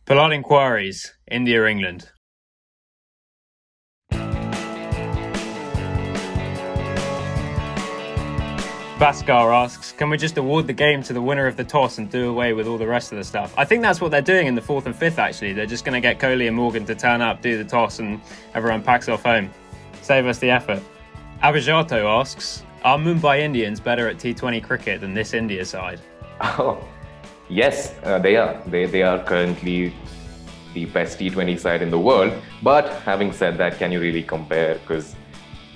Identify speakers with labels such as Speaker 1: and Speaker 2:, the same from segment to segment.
Speaker 1: PoliteEnquiries, India, England. Bhaskar asks, can we just award the game to the winner of the toss and do away with all the rest of the stuff? I think that's what they're doing in the 4th and 5th, actually. They're just going to get Kohli and Morgan to turn up, do the toss, and everyone packs off home. Save us the effort. Abhijato asks, are Mumbai Indians better at T20 cricket than this India side?
Speaker 2: Oh, yes, they are. They are currently the best T20 side in the world. But having said that, can you really compare? Because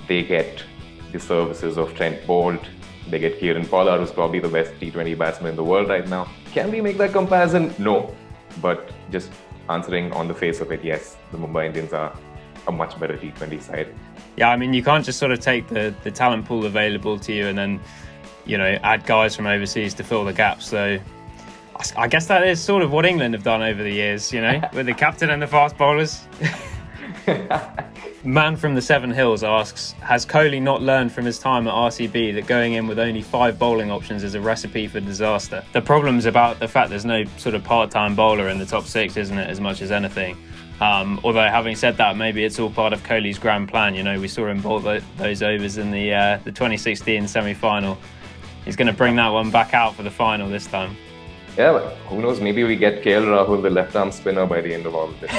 Speaker 2: they get the services of Trent Bolt. They get Kieran Pollard, who's probably the best T20 batsman in the world right now. Can we make that comparison? No. But just answering on the face of it, yes, the Mumbai Indians are a much better T20 side.
Speaker 1: Yeah, I mean, you can't just sort of take the talent pool available to you and then, you know, add guys from overseas to fill the gaps. So I guess that is sort of what England have done over the years, you know, with the captain and the fast bowlers. Man from the Seven Hills asks, has Kohli not learned from his time at RCB that going in with only 5 bowling options is a recipe for disaster? The problem's about the fact there's no sort of part-time bowler in the top 6, isn't it, as much as anything? Although having said that, maybe it's all part of Kohli's grand plan. You know, we saw him bowl those overs in the 2016 semi-final. He's going to bring that one back out for the final this time.
Speaker 2: Yeah, but who knows, maybe we get KL Rahul, the left-arm spinner, by the end of all of this.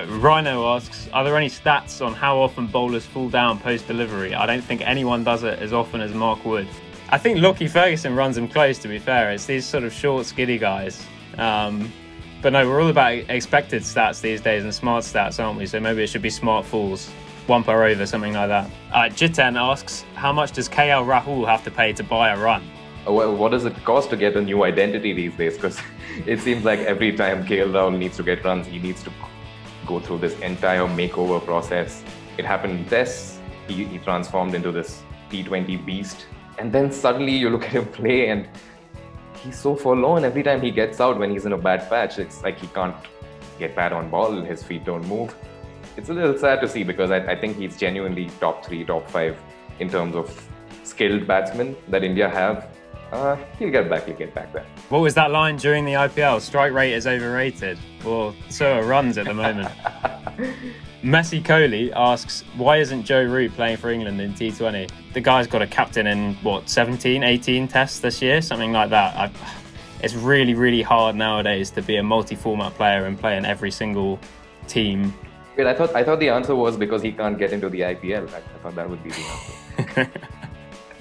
Speaker 1: Rhino asks, are there any stats on how often bowlers fall down post-delivery? I don't think anyone does it as often as Mark would. I think Lockie Ferguson runs him close, to be fair. It's these sort of short, skiddy guys. But no, we're all about expected stats these days and smart stats, aren't we? So maybe it should be smart falls. 1 per over, something like that. Jiten asks, how much does KL Rahul have to pay to buy a run?
Speaker 2: Well, what does it cost to get a new identity these days? Because it seems like every time KL Rahul needs to get runs, he needs to go through this entire makeover process. It happened in tests. He transformed into this T20 beast. And then suddenly you look at him play and he's so forlorn every time he gets out when he's in a bad patch. It's like he can't get bad on ball, his feet don't move. It's a little sad to see because I think he's genuinely top 3, top 5 in terms of skilled batsmen that India have. He'll get back there.
Speaker 1: What was that line during the IPL? Strike rate is overrated. Well, so are runs at the moment. Messi Kohli asks, why isn't Joe Root playing for England in T20? The guy's got a captain in, what, 17, 18 tests this year? Something like that. It's really, really hard nowadays to be a multi-format player and play in every single team.
Speaker 2: Wait, I thought the answer was because he can't get into the IPL. I thought that would be the answer.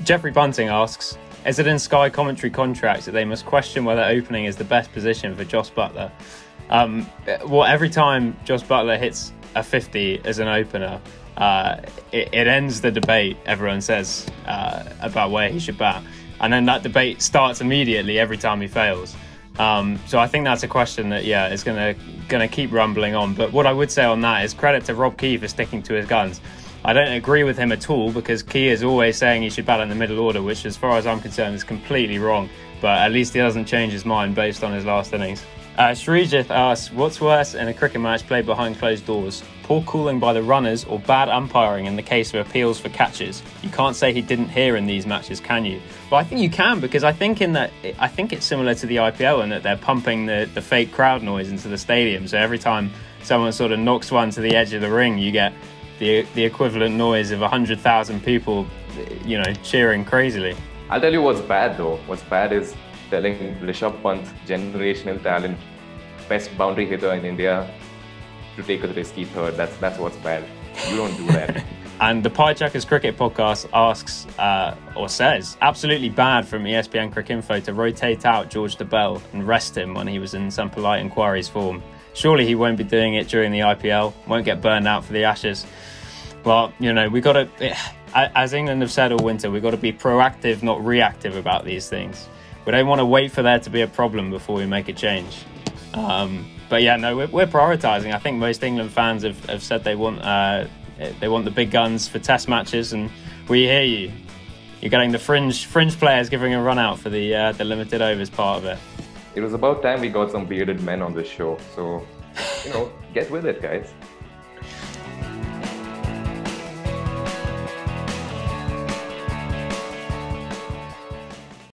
Speaker 1: Jeffrey Bunting asks, is it in Sky commentary contracts that they must question whether opening is the best position for Jos Buttler? Well, every time Jos Buttler hits a 50 as an opener, it ends the debate, everyone says, about where he should bat. And then that debate starts immediately every time he fails. So I think that's a question that, yeah, is gonna keep rumbling on. But what I would say on that is credit to Rob Key for sticking to his guns. I don't agree with him at all because Key is always saying he should bat in the middle order, which as far as I'm concerned is completely wrong. But at least he doesn't change his mind based on his last innings. Srijith asks, what's worse in a cricket match played behind closed doors? Poor calling by the runners or bad umpiring in the case of appeals for catches? You can't say he didn't hear in these matches, can you? Well, I think you can, because I think it's similar to the IPL in that they're pumping the fake crowd noise into the stadium. So every time someone sort of knocks one to the edge of the ring, you get the equivalent noise of 100,000 people, you know, cheering crazily.
Speaker 2: I'll tell you what's bad though. What's bad is telling Rishabh Pant, generational talent, best boundary hitter in India, to take a risky third. That's what's bad. You don't do that.
Speaker 1: And the Pie Chuckers Cricket Podcast asks, or says, absolutely bad from ESPNcricinfo to rotate out George Dobell and rest him when he was in some PoliteEnquiries form. Surely he won't be doing it during the IPL, won't get burned out for the Ashes. Well, you know, we got to, as England have said all winter, we've got to be proactive, not reactive about these things. We don't want to wait for there to be a problem before we make a change. But yeah, no, we're prioritising. I think most England fans have said they want the big guns for test matches, and we hear you. You're getting the fringe players giving a run out for the limited overs part of it.
Speaker 2: It was about time we got some bearded men on this show. So, you know, get with it, guys.